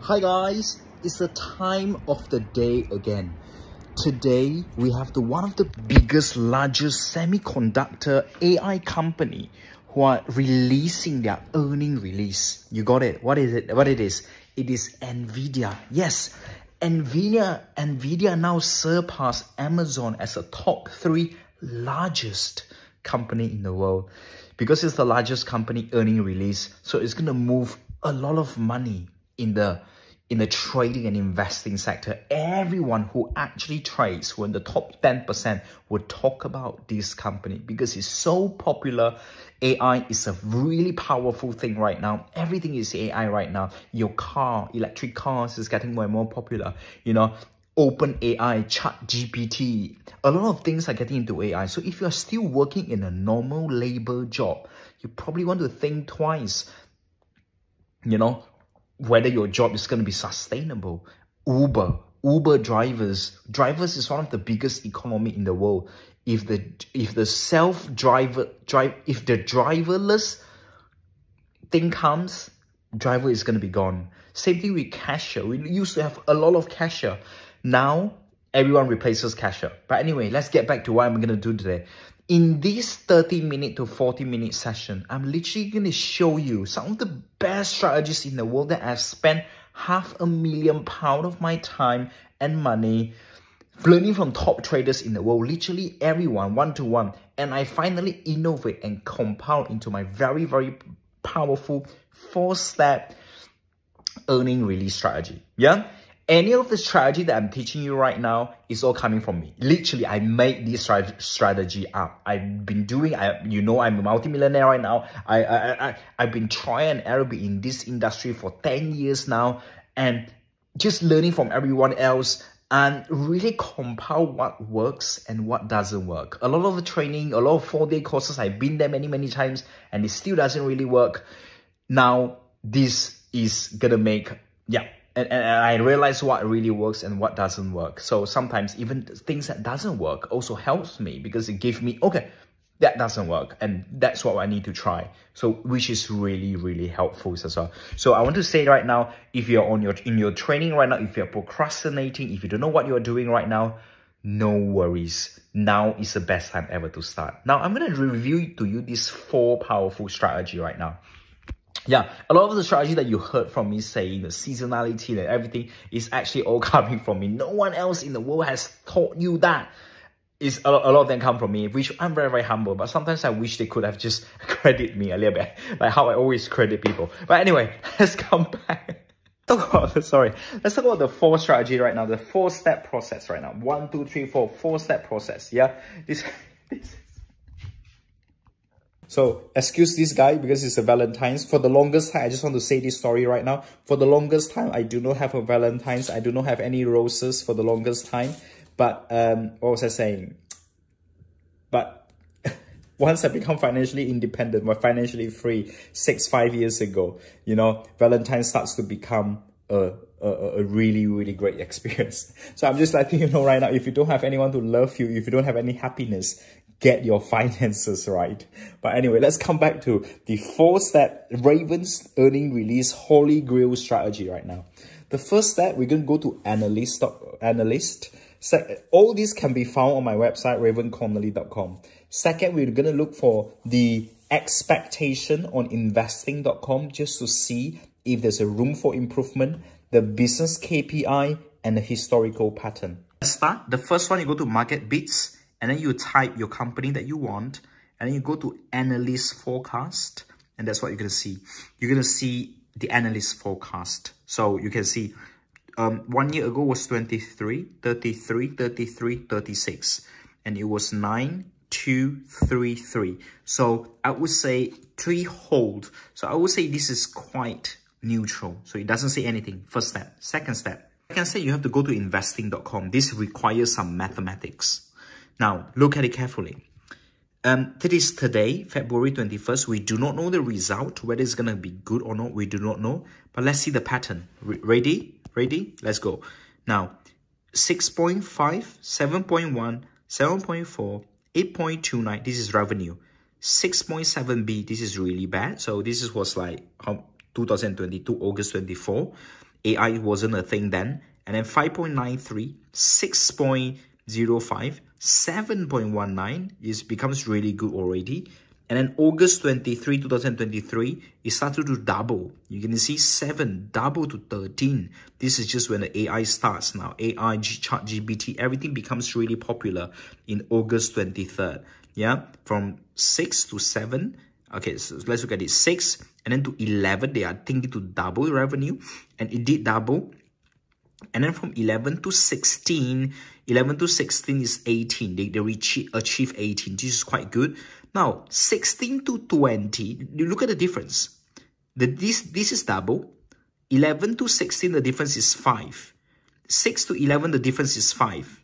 Hi guys, it's the time of the day again. Today we have one of the biggest, largest semiconductor AI company who are releasing their earning release. You got it? What is it? What it is? It is Nvidia. Yes, Nvidia now surpassed Amazon as a top 3 largest company in the world because it's the largest company earning release. So it's gonna move a lot of money in the trading and investing sector. Everyone who actually trades, who in the top 10%, would talk about this company because it's so popular. AI is a really powerful thing right now. Everything is AI right now. Your car, electric cars is getting more and more popular. You know, Open AI, Chat GPT, a lot of things are getting into AI. So if you're still working in a normal labor job, you probably want to think twice, you know, whether your job is going to be sustainable. Uber drivers is one of the biggest economy in the world. If the driverless thing comes, driver is going to be gone. Same thing with cashier. We used to have a lot of cashier. Now everyone replaces cashier. But anyway, let's get back to what I'm going to do today. In this 30-minute to 40-minute session, I'm literally going to show you some of the best strategies in the world that I've spent £500,000 of my time and money learning from top traders in the world, literally everyone, one-to-one. And I finally innovate and compile into my very, very powerful 4-step earning release strategy. Yeah? Any of the strategy that I'm teaching you right now is all coming from me. Literally, I made this strategy up. I've been doing, you know, I'm a multimillionaire right now. I've been trying and error in this industry for 10 years now, and just learning from everyone else and really compile what works and what doesn't work. A lot of the training, a lot of 4-day courses, I've been there many times and it still doesn't really work. Now, this is gonna make, And I realize what really works and what doesn't work. So sometimes even things that doesn't work also helps me because it gives me, okay, that doesn't work. And that's what I need to try. So which is really, really helpful as well. So I want to say right now, if you're in your training right now, if you're procrastinating, if you don't know what you're doing right now, no worries. Now is the best time ever to start. Now I'm going to review to you these 4 powerful strategy right now. Yeah, a lot of the strategy that you heard from me saying, the seasonality and everything, is actually all coming from me. No one else in the world has taught you that. A lot of them come from me, which I'm very, very humble. But sometimes I wish they could have just credited me a little bit, like how I always credit people. But anyway, let's come back. Let's talk about the 4 strategy right now, the 4-step process right now. 1, 2, 3, 4, 4-step process. Yeah, this. So, excuse this guy because it's a Valentine's. For the longest time, I just want to say this story right now. For the longest time, I do not have a Valentine's. I do not have any roses for the longest time. But, what was I saying? But once I become financially independent, or financially free, 5 years ago, you know, Valentine's starts to become a really, really great experience. So I'm just letting you know right now, if you don't have anyone to love you, if you don't have any happiness, get your finances right. But anyway, let's come back to the 4-step Ravens earning release holy grail strategy right now. The first step, we're going to go to analyst. All these can be found on my website, ravenconnolly.com. Second, we're going to look for the expectation on investing.com just to see if there's a room for improvement, the business KPI, and the historical pattern. Let's start. The first one, you go to Market Beats, and then you type your company that you want, and then you go to Analyst Forecast, and that's what you're going to see. You're going to see the Analyst Forecast. So you can see 1 year ago was 23, 33, 33, 36, and it was 9, 2, 3, 3. So I would say 3 hold. So I would say this is quite neutral. So it doesn't say anything. First step. Second step, you have to go to investing.com. This requires some mathematics. Now, look at it carefully. That is today, February 21st. We do not know the result, whether it's going to be good or not. We do not know. But let's see the pattern. Ready? Ready? Let's go. Now, 6.5, 7.1, 7.4, 8.29. This is revenue. 6.7B. This is really bad. So this was like 2022, August 24. AI wasn't a thing then. And then 5.93, 6.05, 7.19 becomes really good already. And then August 23, 2023, it started to double. You can see 7 double to 13. This is just when the AI starts now. AI, ChatGPT, everything becomes really popular in August 23rd. Yeah, from 6 to 7. Okay, so let's look at it. 6 and then to 11, they are thinking to double revenue. And it did double. And then from 11 to 16, 11 to 16 is 18. They achieve 18. This is quite good. Now, 16 to 20, you look at the difference. This is double. 11 to 16, the difference is 5. 6 to 11, the difference is 5.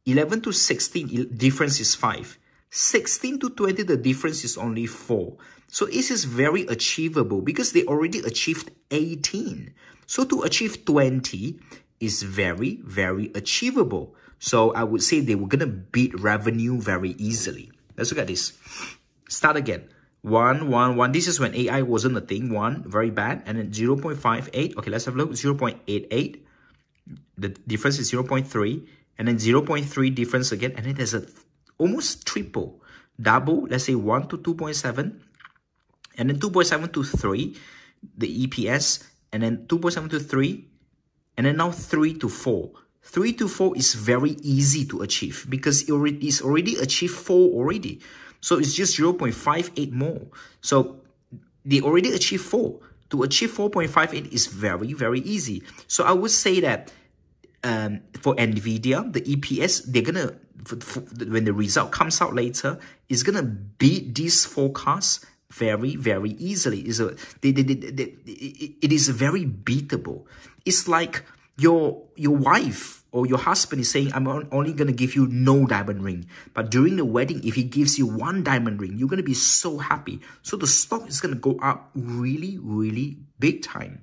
11 to 16, difference is 5. 16 to 20, the difference is only 4. So this is very achievable because they already achieved 18. So to achieve 20 is very, very achievable. So I would say they were going to beat revenue very easily. Let's look at this. Start again. 1, 1, 1. This is when AI wasn't a thing. 1, very bad. And then 0.58. Okay, let's have a look. 0.88. The difference is 0.3. And then 0.3 difference again. And then there's a almost triple. Double. Let's say 1 to 2.7. And then 2.7 to 3. The EPS. And then 2.7 to 3. And then now 3 to 4. 3 to 4 is very easy to achieve because it's already achieved 4 already. So it's just 0.58 more. So they already achieved 4. To achieve 4.58 is very, very easy. So I would say that for Nvidia, the EPS, they're going to, when the result comes out later, is going to beat these forecasts very, very easily. It is very beatable. It's like your wife or your husband is saying, I'm only going to give you no diamond ring. But during the wedding, if he gives you 1 diamond ring, you're going to be so happy. So the stock is going to go up really, really big time.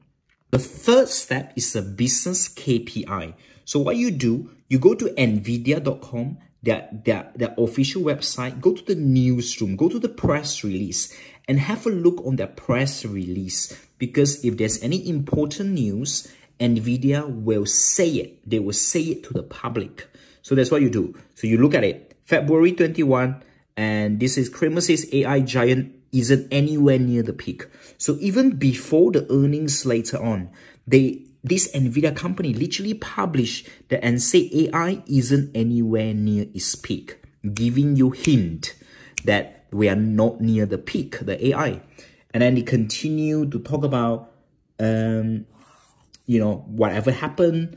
The third step is a business KPI. So what you do, you go to nvidia.com, their official website, go to the newsroom, go to the press release, and have a look on their press release. Because if there's any important news, Nvidia will say it. They will say it to the public. So that's what you do. So you look at it. February 21, and this is Kramer says AI giant isn't anywhere near the peak. So even before the earnings later on, this Nvidia company literally published that and say AI isn't anywhere near its peak, giving you hint that we are not near the peak, the AI. And then they continue to talk about, you know, whatever happened.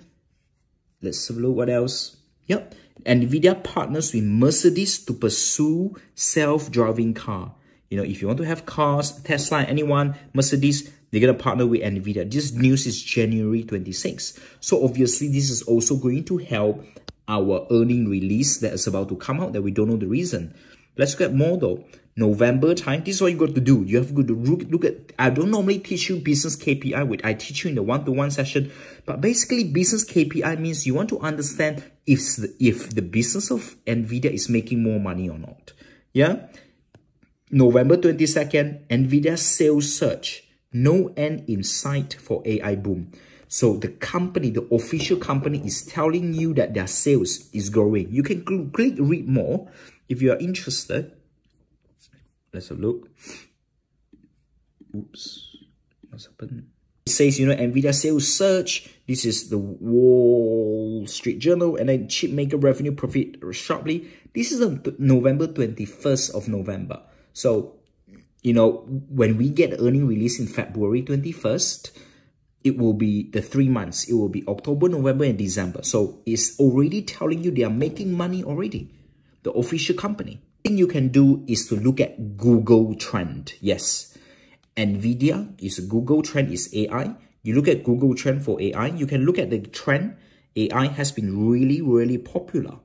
Let's have a look what else. Yep. Nvidia partners with Mercedes to pursue self-driving car. You know, if you want to have cars, Tesla, anyone, Mercedes, they're going to partner with Nvidia. This news is January 26. So obviously, this is also going to help our earning release that is about to come out that we don't know the reason. Let's look at more though. November time, this is what you got to do. You have to look at, I don't normally teach you business KPI, which I teach you in the one-to-one session. But basically, business KPI means you want to understand if the business of Nvidia is making more money or not. Yeah? November 22nd, Nvidia sales surge. No end in sight for AI boom. So the company, the official company is telling you that their sales is growing. You can click read more if you are interested. Let's have a look. Oops. What's happened? It says, you know, Nvidia sales surge. This is the Wall Street Journal. And then chip maker revenue profit sharply. This is on November 21st of November. So, you know, when we get earning release in February 21st, it will be the 3 months. It will be October, November, and December. So it's already telling you they are making money already. The official company. The thing you can do is to look at Google trend. Yes, Nvidia is Google trend is AI. You look at Google trend for AI. You can look at the trend. AI has been really, really popular.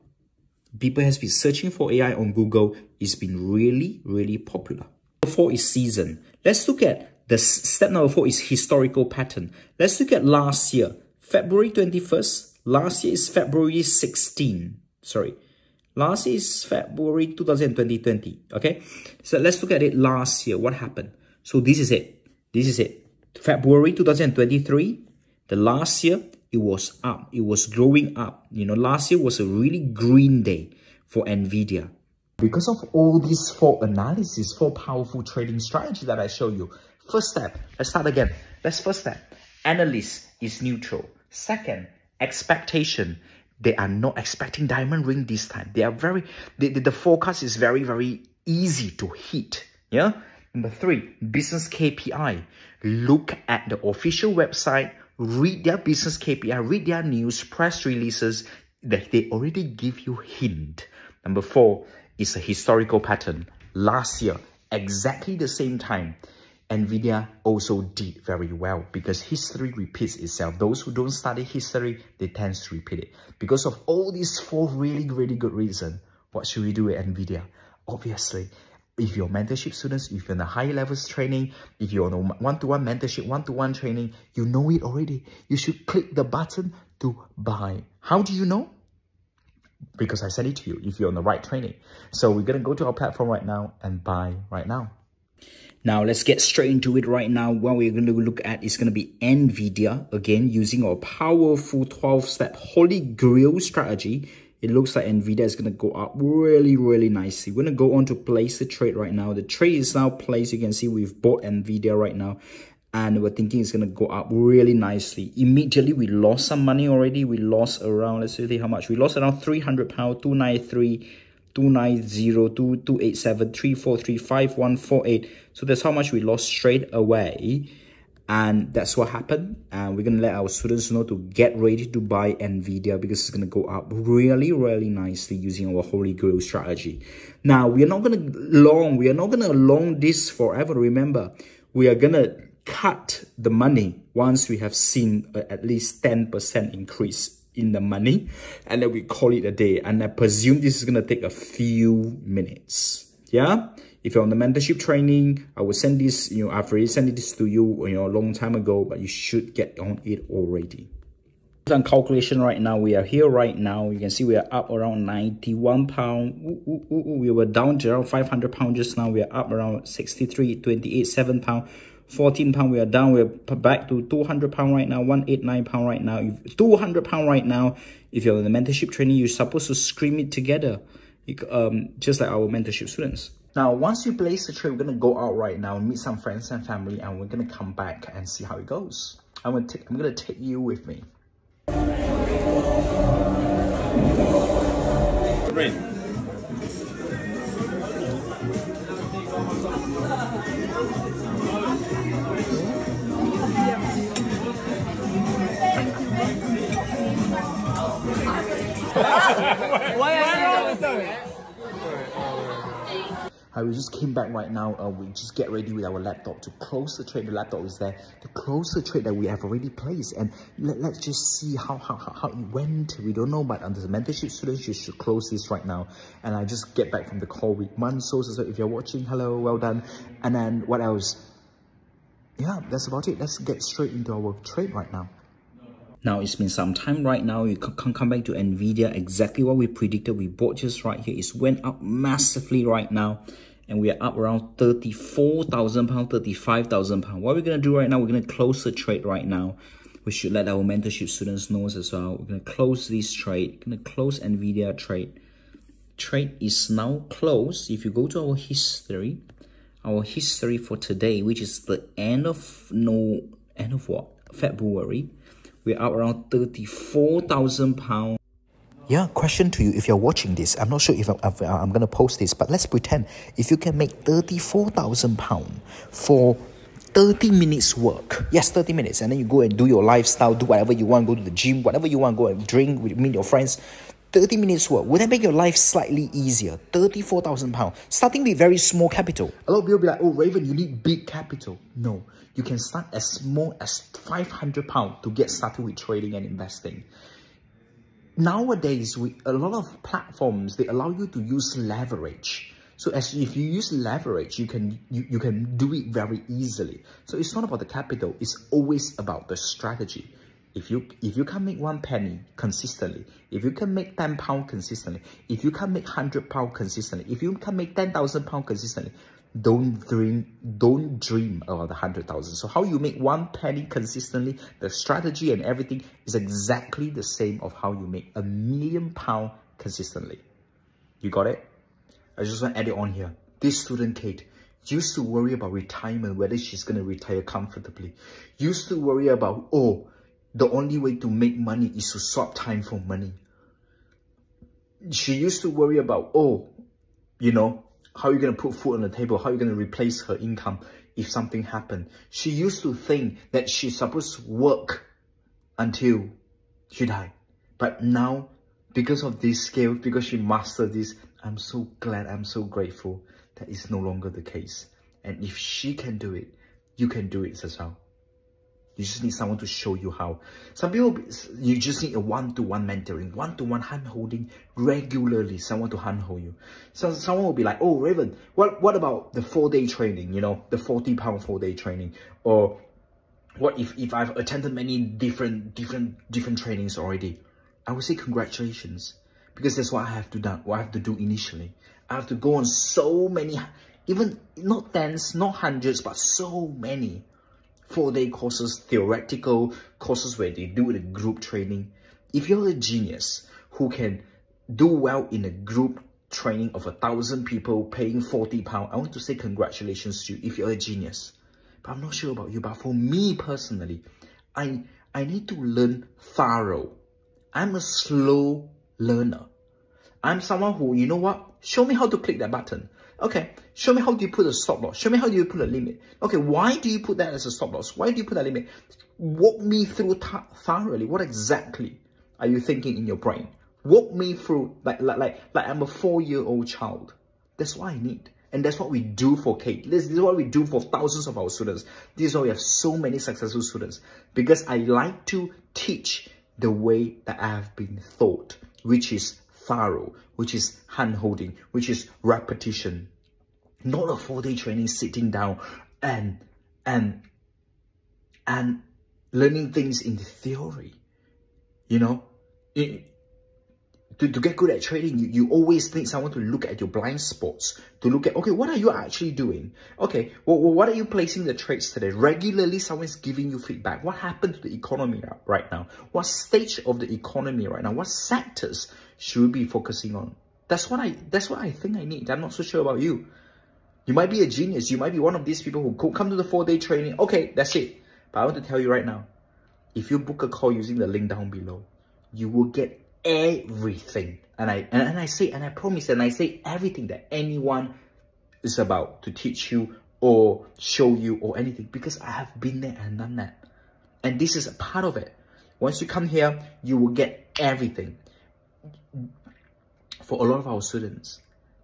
People has been searching for AI on Google. It's been really, really popular. Number 4 is season. Let's look at the step number 4 is historical pattern. Let's look at last year. February 21st. Last year is February 16. Sorry. Last year is February 2020. Okay. So let's look at it last year. What happened? So this is it. This is it. February 2023. The last year, it was up. It was growing up. You know, last year was a really green day for Nvidia. Because of all these 4 analysis, 4 powerful trading strategies that I show you. First step, let's start again. First step, analyst is neutral. Second, expectation. They are not expecting diamond ring this time. They are the forecast is very, very easy to hit. Yeah. Number 3, business KPI. Look at the official website, read their business KPI, read their news, press releases that they already give you hint. Number 4 is a historical pattern. Last year, exactly the same time, Nvidia also did very well because history repeats itself. Those who don't study history, they tend to repeat it. Because of all these 4 really, really good reasons, what should we do at Nvidia? Obviously, if you're mentorship students, if you're in the high levels training, if you're on a one-to-one mentorship, one-to-one training, you know it already. You should click the button to buy. How do you know? Because I said it to you, if you're on the right training. So we're going to go to our platform right now and buy right now. Now, let's get straight into it right now. What we're going to look at is going to be Nvidia, again, using our powerful 12-step holy grail strategy. It looks like Nvidia is going to go up really, really nicely. We're going to go on to place the trade right now. The trade is now placed. You can see we've bought Nvidia right now. And we're thinking it's going to go up really nicely. Immediately, we lost some money already. We lost around, let's see how much. We lost around £300, 293, 290, 287, 343, 5148. So that's how much we lost straight away. And that's what happened. And we're going to let our students know to get ready to buy Nvidia because it's going to go up really, really nicely using our holy grail strategy. Now, we are not going to long this forever. Remember, we are going to cut the money once we have seen at least 10% increase in the money, and then we call it a day. And I presume this is going to take a few minutes. Yeah. If you're on the mentorship training, I will send this, I've already sent this to you, a long time ago, but you should get on it already. On calculation right now, we are here right now. You can see we are up around £91. We were down to around £500 just now. We are up around 63.28, £7. £14 we are down. We're back to £200 right now, £189 right now, £200 right now. If you're in the mentorship training, you're supposed to scream it together, just like our mentorship students. Now, once you place the trade, we're going to go out right now and meet some friends and family, and we're going to come back and see how it goes. I'm going to take you with me. Great. We just came back right now. We just get ready with our laptop to close the trade. The laptop is there to close the trade that we have already placed. And let's just see how it went. We don't know, but under the mentorship students, you should close this right now. And I just get back from the call with Manso. So if you're watching, hello, well done. And then what else? Yeah, that's about it. Let's get straight into our trade right now. Now, it's been some time right now. You can come back to Nvidia. Exactly what we predicted. We bought just right here. It's went up massively right now. And we are up around £34,000, £35,000. What we're going to do right now, we're going to close the trade right now. We should let our mentorship students know as well. We're going to close this trade. We're going to close Nvidia trade. Trade is now closed. If you go to our history for today, which is the end of February, we're up around £34,000. Yeah, question to you, if you're watching this, I'm not sure if I'm going to post this, but let's pretend if you can make £34,000 for 30 minutes work. Yes, 30 minutes. And then you go and do your lifestyle, do whatever you want, go to the gym, whatever you want, go and drink, meet your friends. 30 minutes work. Would that make your life slightly easier? £34,000. Starting with very small capital. A lot of people will be like, oh, Raven, you need big capital. No, you can start as small as £500 to get started with trading and investing. Nowadays, a lot of platforms, they allow you to use leverage. So if you use leverage, you can do it very easily. So it's not about the capital, it's always about the strategy. If you can make 1 penny consistently, if you can make £10 consistently, if you can make £100 consistently, if you can make £10,000 consistently, Don't dream about the 100,000. So how you make 1 penny consistently, the strategy and everything is exactly the same of how you make £1 million consistently. You got it? I just want to add it on here. This student, Kate, used to worry about retirement, whether she's going to retire comfortably. Used to worry about, oh, the only way to make money is to swap time for money. She used to worry about, oh, you know, how are you going to put food on the table? How are you going to replace her income if something happened? She used to think that she's supposed to work until she died. But now, because of this skill, because she mastered this, I'm so glad, I'm so grateful that it's no longer the case. And if she can do it, you can do it as well. You just need someone to show you how. Some people, you just need a one-to-one mentoring, one-to-one hand-holding regularly, someone to hand-hold you. So someone will be like, oh, Raven, what about the 4-day training, you know, the £40 4-day training? Or what if I've attended many different trainings already? I would say congratulations, because that's what I have to do initially. I have to go on so many, even not tens, not hundreds, but so many 4-day courses, theoretical courses where they do the group training. If you're a genius who can do well in a group training of 1,000 people paying £40, I want to say congratulations to you if you're a genius. But I'm not sure about you, but for me personally, I need to learn thorough. I'm a slow learner. I'm someone who, you know what? Show me how to click that button. Okay, show me how do you put a stop loss. Show me how do you put a limit. Okay, why do you put that as a stop loss? Why do you put that limit? Walk me through thoroughly. What exactly are you thinking in your brain? Walk me through like I'm a 4-year-old child. That's what I need. And that's what we do for Kate. This is what we do for thousands of our students. This is why we have so many successful students. Because I like to teach the way that I have been taught, which is thorough, which is hand-holding, which is repetition. Not a 4-day training sitting down and learning things in theory. You know, to get good at trading, you always need someone to look at your blind spots, to look at, okay, what are you actually doing? Okay, well, what are you placing the trades today? Regularly, someone's giving you feedback. What happened to the economy right now? What stage of the economy right now? What sectors should we be focusing on? That's what I think I need. I'm not so sure about you. You might be a genius. You might be one of these people who come to the 4-day training. Okay, that's it. But I want to tell you right now, if you book a call using the link down below, you will get everything. And I promise, and I say everything that anyone is about to teach you or show you or anything, because I have been there and done that. And this is a part of it. Once you come here, you will get everything. For a lot of our students,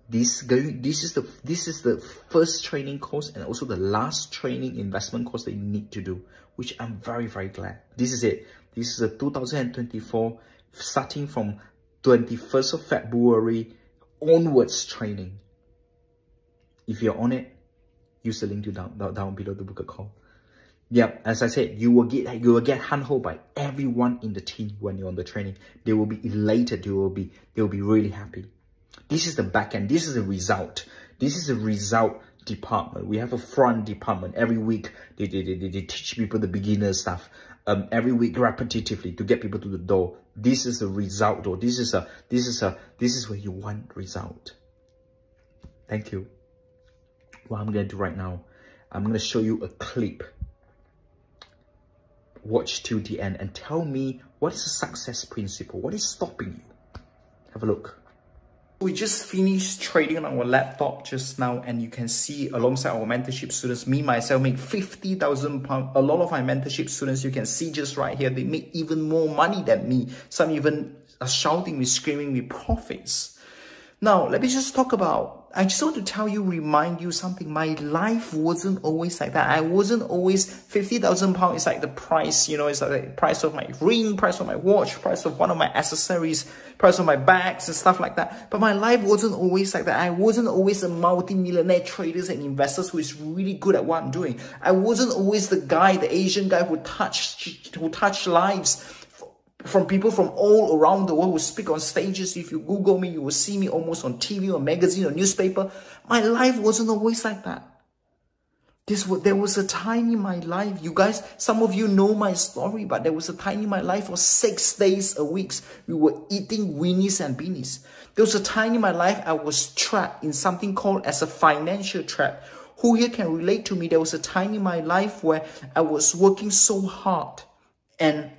this is the first training course and also the last training investment course that you need to do, which I'm very, very glad. This is it. This is a 2024, starting from 21st of February onwards training. If you're on it, use the link down below to book a call. Yeah, as I said, you will get handheld by everyone in the team when you're on the training. They will be elated. They will be really happy. This is the back end. This is the result. This is the result department. We have a front department. Every week they teach people the beginner stuff. Every week repetitively to get people to the door. This is the result door. This is where you want result. Thank you. What I'm gonna do right now, I'm gonna show you a clip. Watch till the end and tell me what is the success principle? What is stopping you? Have a look. We just finished trading on our laptop just now, and you can see alongside our mentorship students, me myself make £50,000. A lot of my mentorship students, you can see just right here, they make even more money than me. Some even are shouting me, screaming me profits. Now, let me just talk about, I just want to remind you something. My life wasn't always like that. I wasn't always, £50,000 is like the price, you know, it's like the price of my ring, price of my watch, price of one of my accessories, price of my bags and stuff like that. But my life wasn't always like that. I wasn't always a multi-millionaire traders and investors who is really good at what I'm doing. I wasn't always the guy, the Asian guy who touched lives from people from all around the world who speak on stages. If you Google me, you will see me almost on TV or magazine or newspaper. My life wasn't always like that. There was a time in my life, you guys, some of you know my story, but there was a time in my life for 6 days a week, we were eating weenies and beanies. There was a time in my life I was trapped in something called as a financial trap. Who here can relate to me? There was a time in my life where I was working so hard and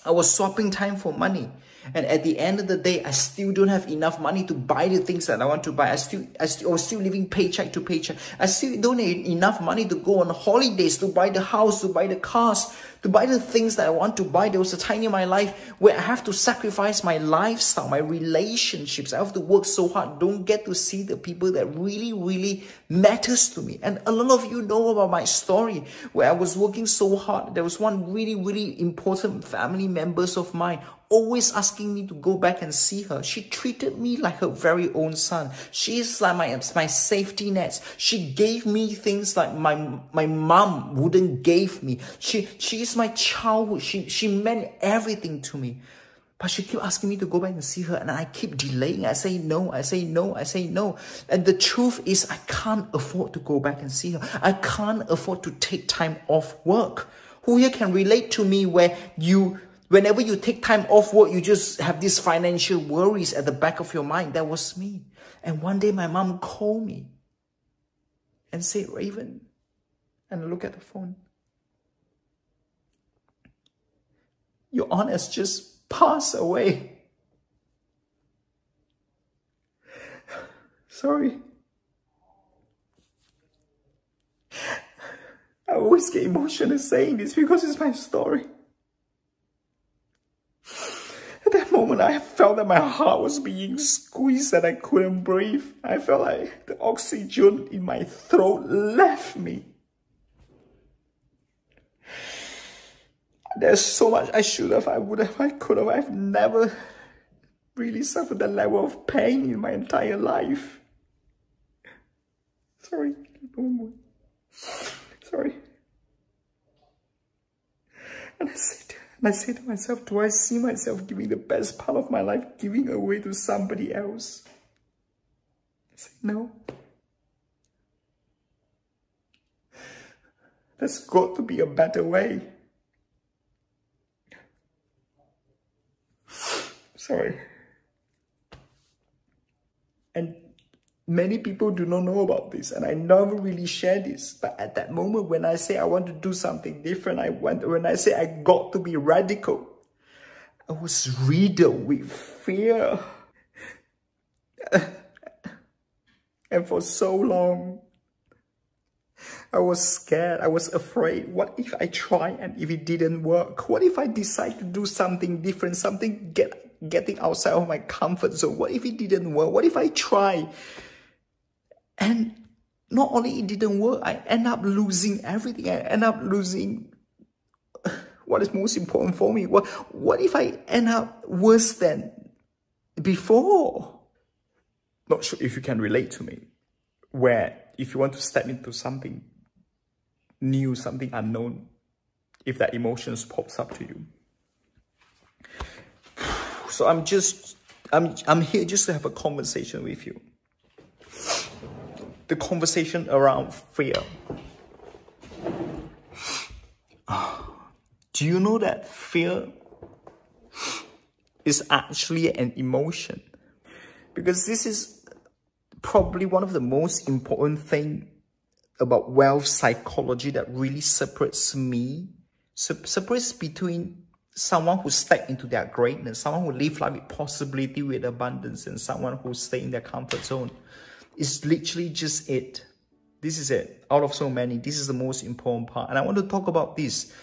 I was swapping time for money. And at the end of the day, I still don't have enough money to buy the things that I want to buy. I was still living paycheck to paycheck. I still don't have enough money to go on holidays, to buy the house, to buy the cars, to buy the things that I want to buy. There was a time in my life where I have to sacrifice my lifestyle, my relationships. I have to work so hard. Don't get to see the people that really, really matters to me. And a lot of you know about my story where I was working so hard. There was one really, really important family members of mine always asking me to go back and see her. She treated me like her very own son. She is like my safety net. She gave me things like my mom wouldn't give me. She is my childhood. She meant everything to me. But she keep asking me to go back and see her, and I keep delaying. I say no, I say no, I say no. And the truth is I can't afford to go back and see her. I can't afford to take time off work. Who here can relate to me where whenever you take time off work, you just have these financial worries at the back of your mind? That was me. And one day my mom called me and said, Raven, and I look at the phone. Your aunt has just passed away. Sorry. I always get emotional saying this because it's my story. At that moment, I felt that my heart was being squeezed and I couldn't breathe. I felt like the oxygen in my throat left me. There's so much I should have, I would have, I could have. I've never really suffered that level of pain in my entire life. Sorry. Sorry. And I say to myself, do I see myself giving the best part of my life, giving away to somebody else? I say, no. There's got to be a better way. Sorry. And many people do not know about this, and I never really share this. But at that moment, when I say I want to do something different, when I say I got to be radical, I was riddled with fear. And for so long, I was scared. I was afraid. What if I try and if it didn't work? What if I decide to do something different, something getting outside of my comfort zone? What if it didn't work? What if I try? And not only it didn't work, I end up losing everything. I end up losing what is most important for me. What if I end up worse than before? Not sure if you can relate to me, where if you want to step into something new, something unknown, if that emotions pops up to you. So I'm here just to have a conversation with you. The conversation around fear. Do you know that fear is actually an emotion? Because this is probably one of the most important things about wealth psychology that really separates between someone who stepped into their greatness, someone who lives life with possibility, with abundance, and someone who stays in their comfort zone. It's literally just it. This is it. Out of so many, this is the most important part. And I want to talk about this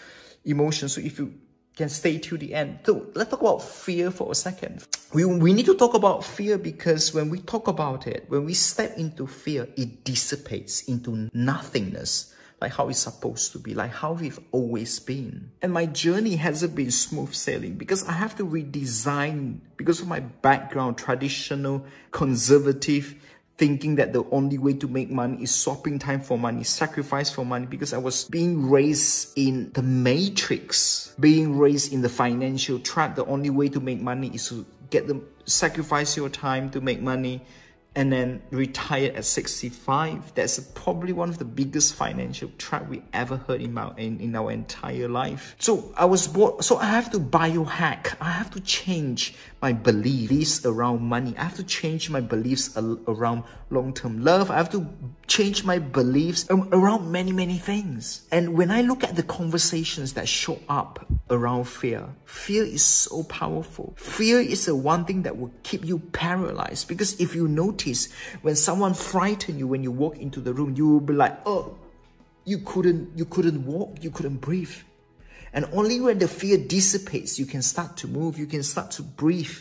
emotion. So if you can stay till the end. So let's talk about fear for a second. We need to talk about fear because when we talk about it, when we step into fear, it dissipates into nothingness, like how it's supposed to be, like how we've always been. And my journey hasn't been smooth sailing because I have to redesign, because of my background, traditional, conservative, thinking that the only way to make money is swapping time for money, sacrifice for money, because I was being raised in the matrix, being raised in the financial trap. The only way to make money is to sacrifice your time to make money and then retire at 65. That's probably one of the biggest financial trap we ever heard in our entire life. So I was bored. So I have to biohack. I have to change my beliefs around money. I have to change my beliefs around long-term love. I have to change my beliefs around many things. And when I look at the conversations that show up around fear, fear is so powerful. Fear is the one thing that will keep you paralyzed. Because if you notice, when someone frightens you, when you walk into the room, you will be like, oh, you couldn't walk, you couldn't breathe. And only when the fear dissipates, you can start to move, you can start to breathe.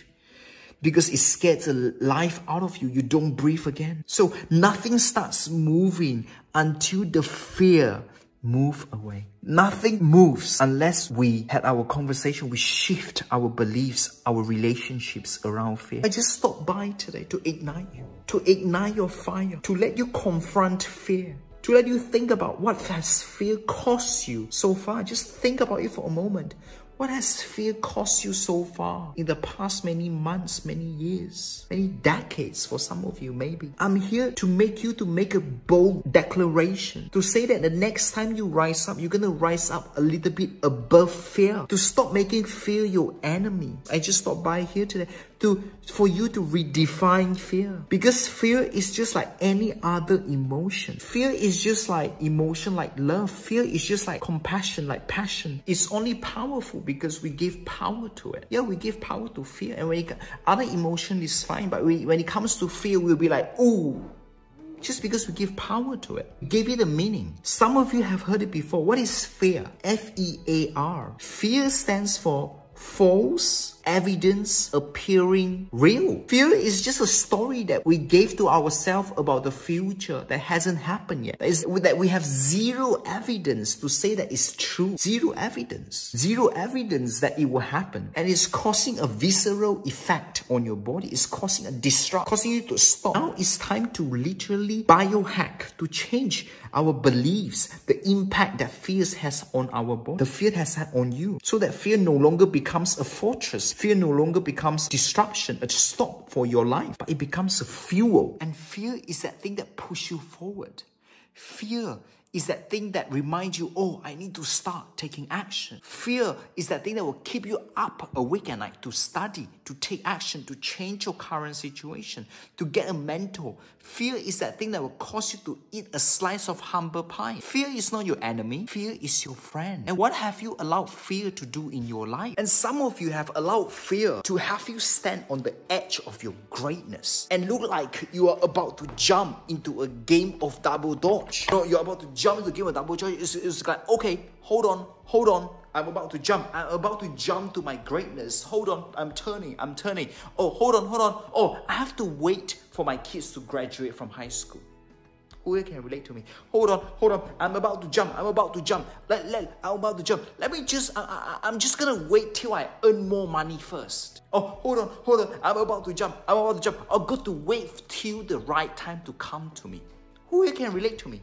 Because it scares the life out of you. You don't breathe again. So nothing starts moving until the fear moves away. Nothing moves unless we had our conversation, we shift our beliefs, our relationships around fear. I just stopped by today to ignite you, to ignite your fire, to let you confront fear, to let you think about what has fear cost you so far. Just think about it for a moment. What has fear cost you so far in the past many months, many years, many decades for some of you maybe? I'm here to make a bold declaration, to say that the next time you rise up, you're going to rise up a little bit above fear, to stop making fear your enemy. I just stopped by here today for you to redefine fear. Because fear is just like any other emotion. Fear is just like emotion, like love. Fear is just like compassion, like passion. It's only powerful because we give power to it. Yeah, we give power to fear. And when other emotion is fine, but when it comes to fear, we'll be like, ooh. Just because we give power to it. Give it a meaning. Some of you have heard it before. What is fear? F-E-A-R. Fear stands for false evidence appearing real. Fear is just a story that we gave to ourselves about the future that hasn't happened yet. That we have zero evidence to say that it's true. Zero evidence. Zero evidence that it will happen. And it's causing a visceral effect on your body. It's causing a disrupt, causing you to stop. Now it's time to literally biohack, to change our beliefs, the impact that fear has on our body, the fear has had on you, so that fear no longer becomes a fortress. Fear no longer becomes disruption, a stop for your life, but it becomes a fuel. And fear is that thing that pushes you forward. Fear is that thing that reminds you, oh, I need to start taking action. Fear is that thing that will keep you up awake at night to study, to take action, to change your current situation, to get a mentor. Fear is that thing that will cause you to eat a slice of humble pie. Fear is not your enemy. Fear is your friend. And what have you allowed fear to do in your life? And some of you have allowed fear to have you stand on the edge of your greatness and look like you are about to jump into a game of double dodge. No, you're about to jump into the game of double dodge. It's like, okay, hold on. I'm about to jump. I'm about to jump to my greatness. Hold on, I'm turning. Oh, hold on. Oh, I have to wait for my kids to graduate from high school. Who here can relate to me? Hold on. I'm about to jump. I'm about to jump. Let me just, I'm just gonna wait till I earn more money first. Oh, hold on. I'm about to jump. I've got to wait till the right time to come to me. Who here can relate to me?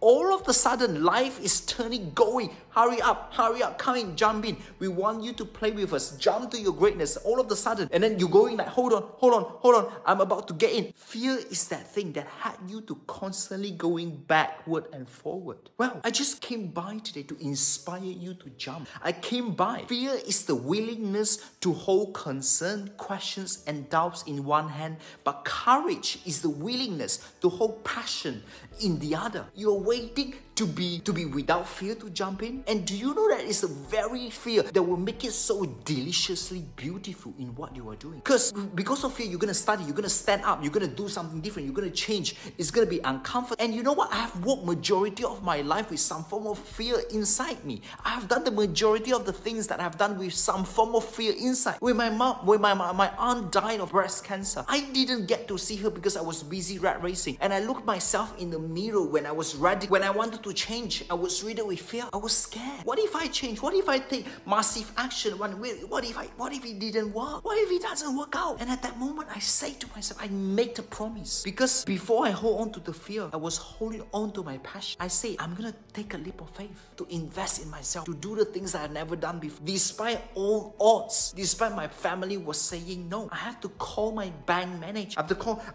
All of a sudden, life is turning, going. Hurry up, coming, jump in. We want you to play with us. Jump to your greatness all of a sudden. And then you're going like, hold on. I'm about to get in. Fear is that thing that had you to constantly going backward and forward. Well, I just came by today to inspire you to jump. I came by. Fear is the willingness to hold concern, questions, and doubts in one hand. But courage is the willingness to hold passion in the other. You're waiting to be without fear to jump in. And do you know that it's the very fear that will make it so deliciously beautiful in what you are doing? Because of fear, you're going to study, you're going to stand up, you're going to do something different, you're going to change. It's going to be uncomfortable. And you know what? I have walked majority of my life with some form of fear inside me. I have done the majority of the things that I've done with some form of fear inside. When my aunt died of breast cancer, I didn't get to see her because I was busy rat racing. And I looked myself in the mirror when I was rat when I wanted to change, I was riddled with fear. I was scared. What if I change? What if I take massive action? What if it didn't work? What if it doesn't work out? And at that moment, I say to myself, I make the promise. Because before I hold on to the fear, I was holding on to my passion. I say, I'm gonna take a leap of faith to invest in myself, to do the things that I've never done before. Despite all odds, despite my family was saying no, I have to call my bank manager.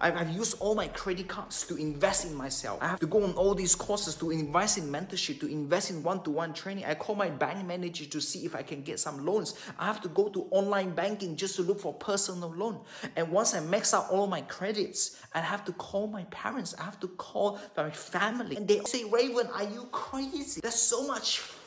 I've used all my credit cards to invest in myself. I have to go on all these courses to invest in mentorship, to invest in one-to-one training. I call my bank manager to see if I can get some loans. I have to go to online banking just to look for personal loan. And once I max out all my credits, I have to call my parents. I have to call my family. And they say, Raven, are you crazy? There's so much fear.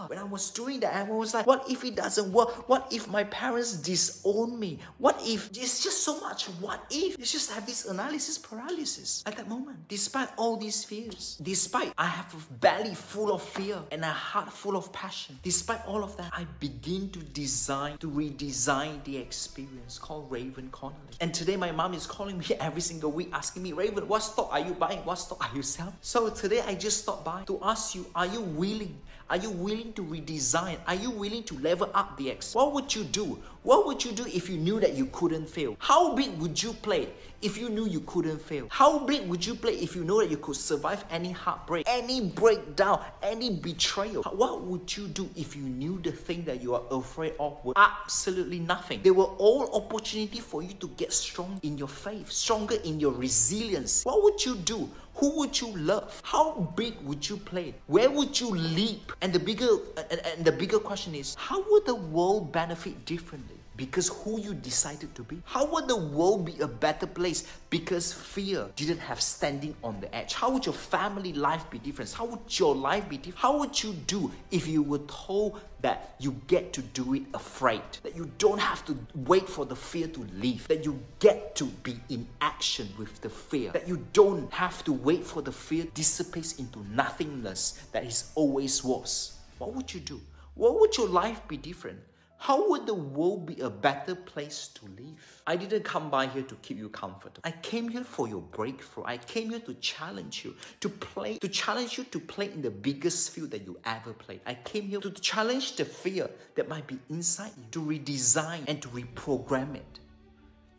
When I was doing that, I was like, what if it doesn't work? What if my parents disown me? What if? It's just so much what if. You just have this analysis paralysis at that moment. Despite all these fears, despite I have a belly full of fear and a heart full of passion, despite all of that, I begin to redesign the experience called Raven Connolly. And today my mom is calling me every single week asking me, Raven, what stock are you buying? What stock are you selling? So today I just stopped by to ask you, are you willing? Are you willing to redesign? Are you willing to level up the X? What would you do? What would you do if you knew that you couldn't fail? How big would you play if you knew you couldn't fail? How big would you play if you know that you could survive any heartbreak, any breakdown, any betrayal? What would you do if you knew the thing that you are afraid of was absolutely nothing? They were all opportunity for you to get strong in your faith, stronger in your resilience. What would you do? Who would you love? How big would you play? Where would you leap? And the bigger question is, how would the world benefit differently? Because who you decided to be? How would the world be a better place because fear didn't have standing on the edge? How would your family life be different? How would your life be different? How would you do if you were told that you get to do it afraid? That you don't have to wait for the fear to leave? That you get to be in action with the fear? That you don't have to wait for the fear dissipates into nothingness that it always was? What would you do? What would your life be different? How would the world be a better place to live? I didn't come by here to keep you comfortable. I came here for your breakthrough. I came here to challenge you, to challenge you to play in the biggest field that you ever played. I came here to challenge the fear that might be inside you, to redesign and to reprogram it.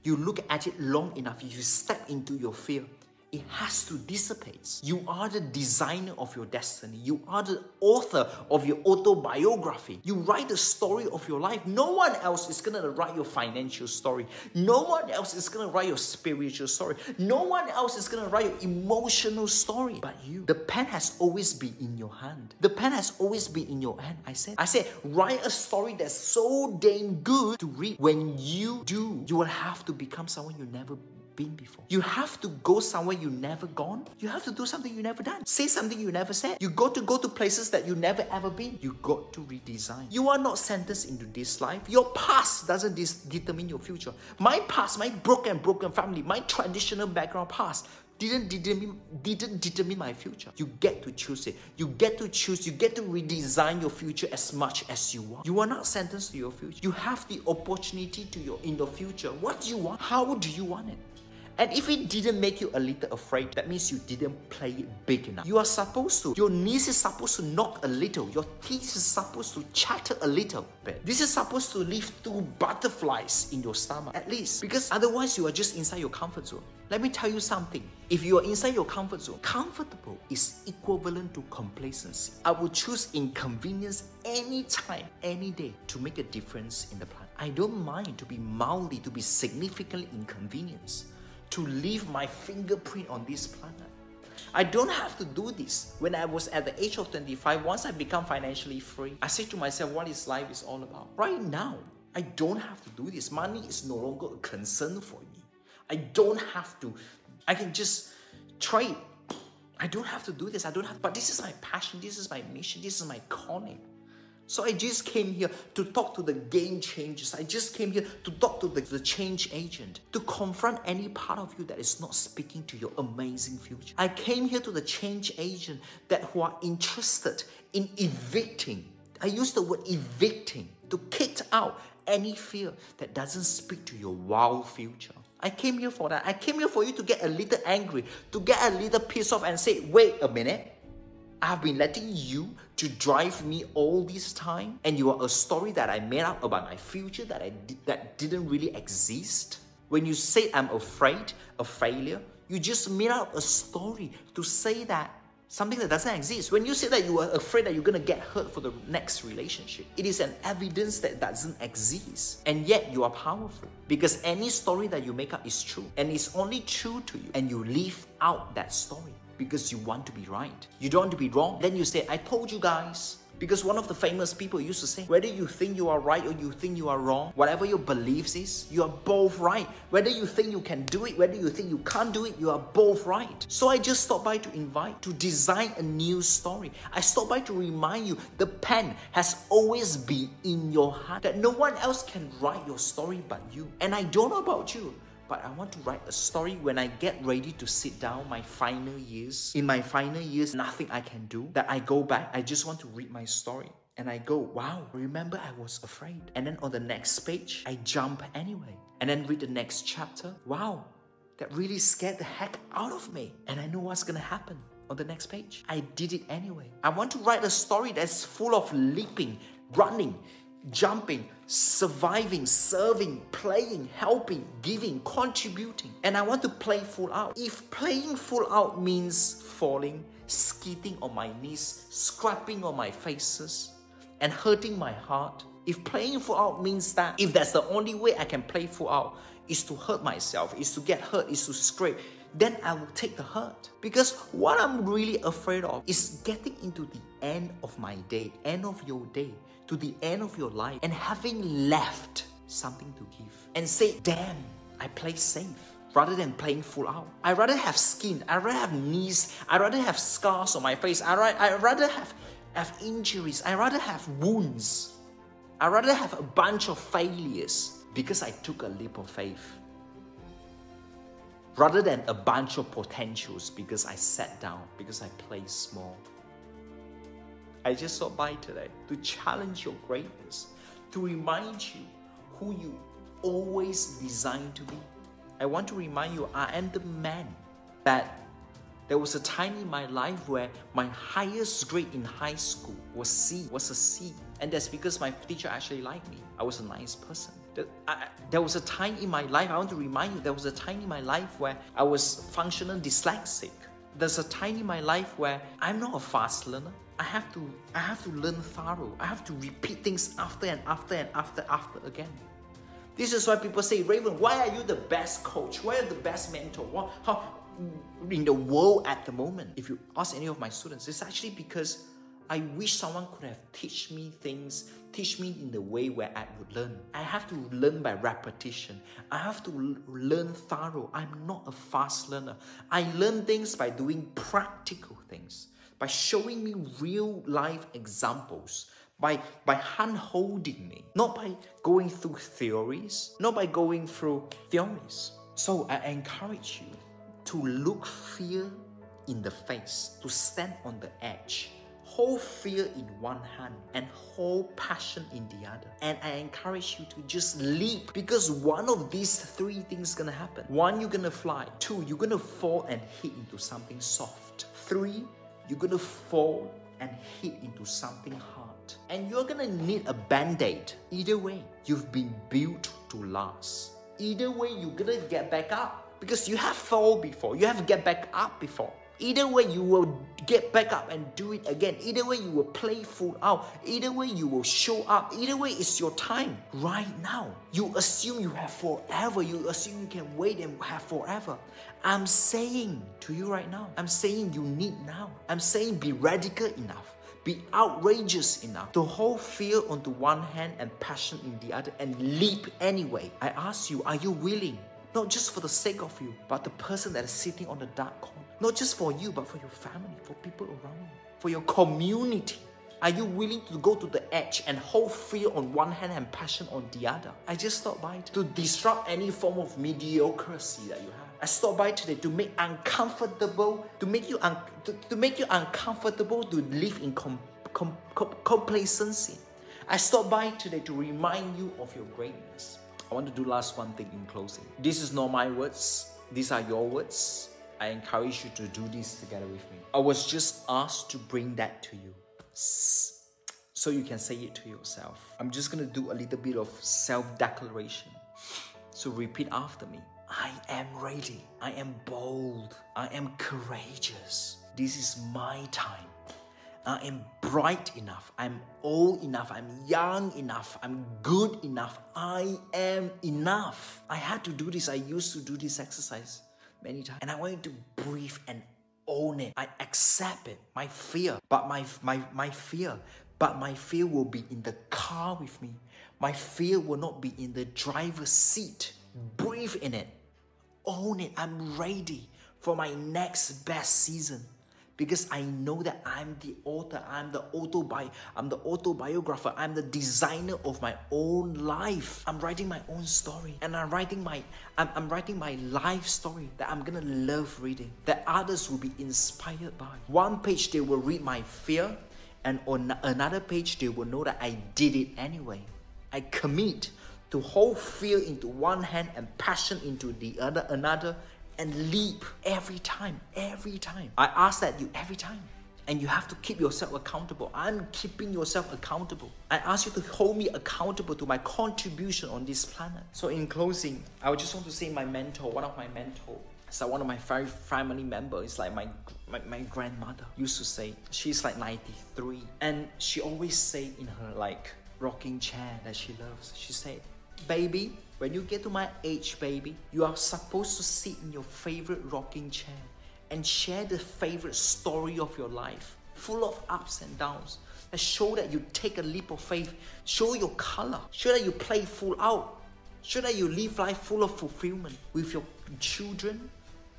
You look at it long enough, you step into your fear, it has to dissipate. You are the designer of your destiny. You are the author of your autobiography. You write the story of your life. No one else is going to write your financial story. No one else is going to write your spiritual story. No one else is going to write your emotional story but you. The pen has always been in your hand. The pen has always been in your hand. I said, write a story that's so damn good to read. When you do, you will have to become someone you never been before. You have to go somewhere you never gone. You have to do something you never done. Say something you never said. You got to go to places that you never ever been. You got to redesign. You are not sentenced into this life. Your past doesn't determine your future. My past, my broken family, my traditional background past didn't determine my future. You get to choose it. You get to choose. You get to redesign your future as much as you want. You are not sentenced to your future. You have the opportunity in your future. What do you want? How do you want it? And if it didn't make you a little afraid, that means you didn't play it big enough. You are supposed to. Your knees is supposed to knock a little. Your teeth is supposed to chatter a little bit. This is supposed to leave 2 butterflies in your stomach, at least. Because otherwise, you are just inside your comfort zone. Let me tell you something. If you are inside your comfort zone, comfortable is equivalent to complacency. I would choose inconvenience any time, any day to make a difference in the planet. I don't mind to be mildly, to be significantly inconvenienced, to leave my fingerprint on this planet. I don't have to do this. When I was at the age of 25, once I become financially free, I say to myself, what is life is all about? Right now, I don't have to do this. Money is no longer a concern for me. I don't have to. I can just trade. I don't have to do this. But this is my passion. This is my mission. This is my calling. So I just came here to talk to the game changers. I just came here to talk to the change agent, to confront any part of you that is not speaking to your amazing future. I came here to the change agent who are interested in evicting. I use the word evicting, to kick out any fear that doesn't speak to your wild future. I came here for that. I came here for you to get a little angry, to get a little pissed off and say, wait a minute. I've been letting you to drive me all this time, and you are a story that I made up about my future that didn't really exist. When you say I'm afraid of failure, you just made up a story to say that something that doesn't exist. When you say that you are afraid that you're gonna get hurt for the next relationship, it is an evidence that doesn't exist. And yet you are powerful, because any story that you make up is true, and it's only true to you, and you live out that story because you want to be right. You don't want to be wrong. Then you say, I told you guys. Because one of the famous people used to say, whether you think you are right or you think you are wrong, whatever your beliefs is, you are both right. Whether you think you can do it, whether you think you can't do it, you are both right. So I just stopped by to design a new story. I stopped by to remind you the pen has always been in your heart, that no one else can write your story but you. And I don't know about you, but I want to write a story when I get ready to sit down my final years. In my final years, nothing I can do. That I go back, I just want to read my story. And I go, wow, remember I was afraid. And then on the next page, I jump anyway. And then read the next chapter. Wow, that really scared the heck out of me. And I know what's gonna happen on the next page. I did it anyway. I want to write a story that's full of leaping, running, jumping, surviving, serving, playing, helping, giving, contributing. And I want to play full out. If playing full out means falling, skidding on my knees, scrapping on my faces, and hurting my heart, if playing full out means that, if that's the only way I can play full out, is to hurt myself, is to get hurt, is to scrape, then I will take the hurt. Because what I'm really afraid of is getting into the end of my day, end of your day, to the end of your life, and having left something to give. And say, damn, I play safe, rather than playing full out. I'd rather have skin, I'd rather have knees, I'd rather have scars on my face, I'd rather have injuries, I'd rather have wounds, I'd rather have a bunch of failures, because I took a leap of faith, rather than a bunch of potentials because I sat down, because I played small. I just stopped by today to challenge your greatness, to remind you who you always designed to be. I want to remind you, I am the man that there was a time in my life where my highest grade in high school was a C. And that's because my teacher actually liked me. I was a nice person. There was a time in my life, I want to remind you, there was a time in my life where I was functional dyslexic. There's a time in my life where I'm not a fast learner. I have to learn thorough. I have to repeat things after and after and after again. This is why people say, Raven, why are you the best coach? Why are you the best mentor? How in the world at the moment? If you ask any of my students, it's actually because I wish someone could have teach me in the way where I would learn. I have to learn by repetition. I have to learn thorough. I'm not a fast learner. I learn things by doing practical things, by showing me real life examples, by hand-holding me, not by going through theories, So I encourage you to look fear in the face, to stand on the edge, hold fear in one hand and hold passion in the other. And I encourage you to just leap, because one of these three things is gonna happen. One, you're gonna fly. Two, you're gonna fall and hit into something soft. Three, you're gonna fall and hit into something hard. And you're gonna need a band-aid. Either way, you've been built to last. Either way, you're gonna get back up, because you have fallen before. You have get back up before. Either way, you will get back up and do it again. Either way, you will play full out. Either way, you will show up. Either way, it's your time right now. You assume you have forever. You assume you can wait and have forever. I'm saying to you right now, I'm saying you need now. I'm saying be radical enough. Be outrageous enough to hold fear onto one hand and passion in the other and leap anyway. I ask you, are you willing? Not just for the sake of you, but the person that is sitting on the dark corner. Not just for you, but for your family, for people around you, for your community. Are you willing to go to the edge and hold fear on one hand and passion on the other? I just stopped by to disrupt any form of mediocrity that you have. I stopped by today to make you uncomfortable to live in complacency. I stopped by today to remind you of your greatness. I want to do last one thing in closing. This is not my words. These are your words. I encourage you to do this together with me. I was just asked to bring that to you, so you can say it to yourself. I'm just gonna do a little bit of self-declaration. So repeat after me. I am ready. I am bold. I am courageous. This is my time. I am bright enough. I'm old enough. I'm young enough. I'm good enough. I am enough. I had to do this. I used to do this exercise many times. And I want you to breathe and own it. I accept it. My fear. But my fear will be in the car with me. My fear will not be in the driver's seat. Breathe in it. Own it. I'm ready for my next best season. Because I know that I'm the author, I'm the autobiographer, I'm the designer of my own life. I'm writing my own story, and I'm writing my life story that I'm gonna love reading, that others will be inspired by. One page they will read my fear, and on another page they will know that I did it anyway. I commit to hold fear into one hand and passion into the another. And leap every time. I ask that you every time. And you have to keep yourself accountable. I'm keeping yourself accountable. I ask you to hold me accountable to my contribution on this planet. So in closing, I just want to say my mentor, one of my mentors, it's like one of my very family members. It's like my grandmother used to say. She's like 93. And she always say in her like rocking chair that she loves, she said, baby, when you get to my age, baby, you are supposed to sit in your favorite rocking chair and share the favorite story of your life, full of ups and downs, that show that you take a leap of faith, show your color, show that you play full out, show that you live life full of fulfillment with your children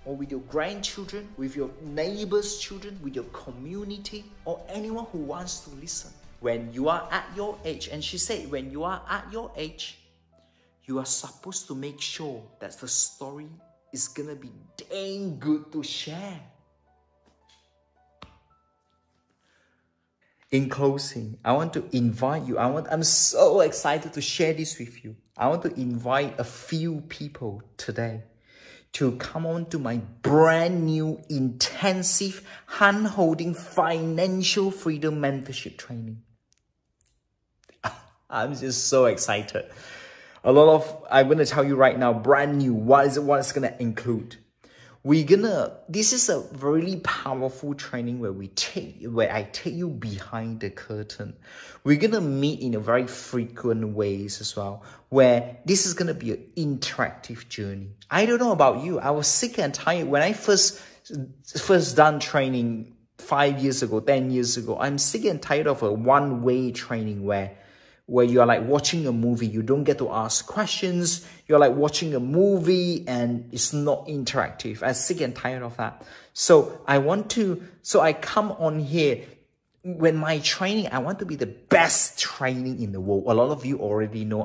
or with your grandchildren, with your neighbors' children, with your community, or anyone who wants to listen. When you are at your age, and she said, when you are at your age, you are supposed to make sure that the story is gonna be dang good to share. In closing, I want to invite you. I'm so excited to share this with you. I want to invite a few people today to come on to my brand new intensive hand-holding financial freedom mentorship training. I'm just so excited. I'm going to tell you right now, brand new, what it's going to include. This is a really powerful training where I take you behind the curtain. We're going to meet in a very frequent ways as well, where this is going to be an interactive journey. I don't know about you. I was sick and tired when I first done training 5 years ago, 10 years ago. I'm sick and tired of a one-way training where you are like watching a movie, you don't get to ask questions. You're like watching a movie and it's not interactive. I'm sick and tired of that. So I come on here. When my training, I want to be the best training in the world. A lot of you already know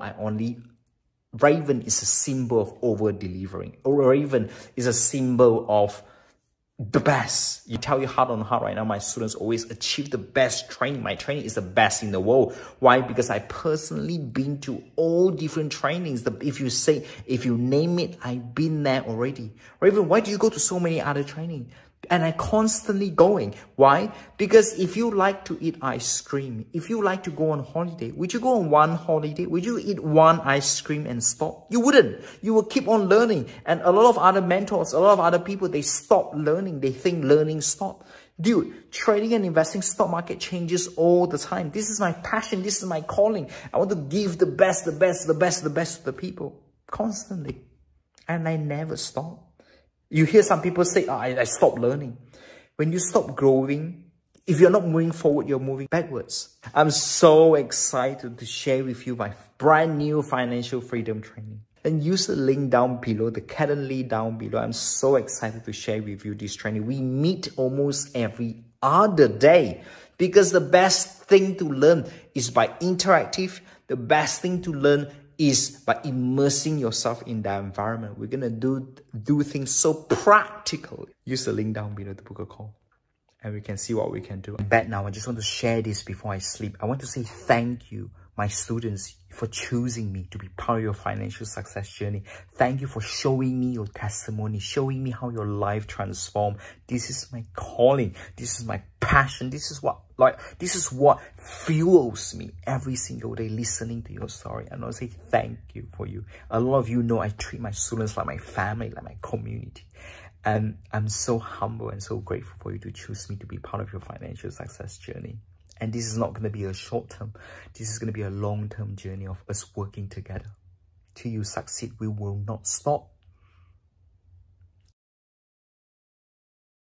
Raven is a symbol of over-delivering. Raven is a symbol of the best. You tell you heart on heart right now, my students always achieve the best training. My training is the best in the world. Why? Because I personally been to all different trainings. If you name it, I've been there already. Raven, why do you go to so many other training? And I constantly going. Why? Because if you like to eat ice cream, if you like to go on holiday, would you go on one holiday? Would you eat one ice cream and stop? You wouldn't. You will keep on learning. And a lot of other mentors, a lot of other people, they stop learning. They think learning stop. Dude, trading and investing stock market changes all the time. This is my passion. This is my calling. I want to give the best to the people constantly. And I never stop. You hear some people say, oh, I stopped learning. When you stop growing, if you're not moving forward, you're moving backwards. I'm so excited to share with you my brand new financial freedom training. And use the link down below, the Calendly down below. I'm so excited to share with you this training. We meet almost every other day because the best thing to learn is by interactive. The best thing to learn is by immersing yourself in that environment. We're going to do things so practical. Use the link down below to book a call and we can see what we can do. I'm back now. I just want to share this before I sleep. I want to say thank you my students, for choosing me to be part of your financial success journey. Thank you for showing me your testimony, showing me how your life transformed. This is my calling. This is my passion. This is what fuels me every single day, listening to your story. And I'll say thank you for you. A lot of you know I treat my students like my family, like my community. And I'm so humble and so grateful for you to choose me to be part of your financial success journey. And this is not going to be a short term. This is going to be a long-term journey of us working together. Till you succeed, we will not stop.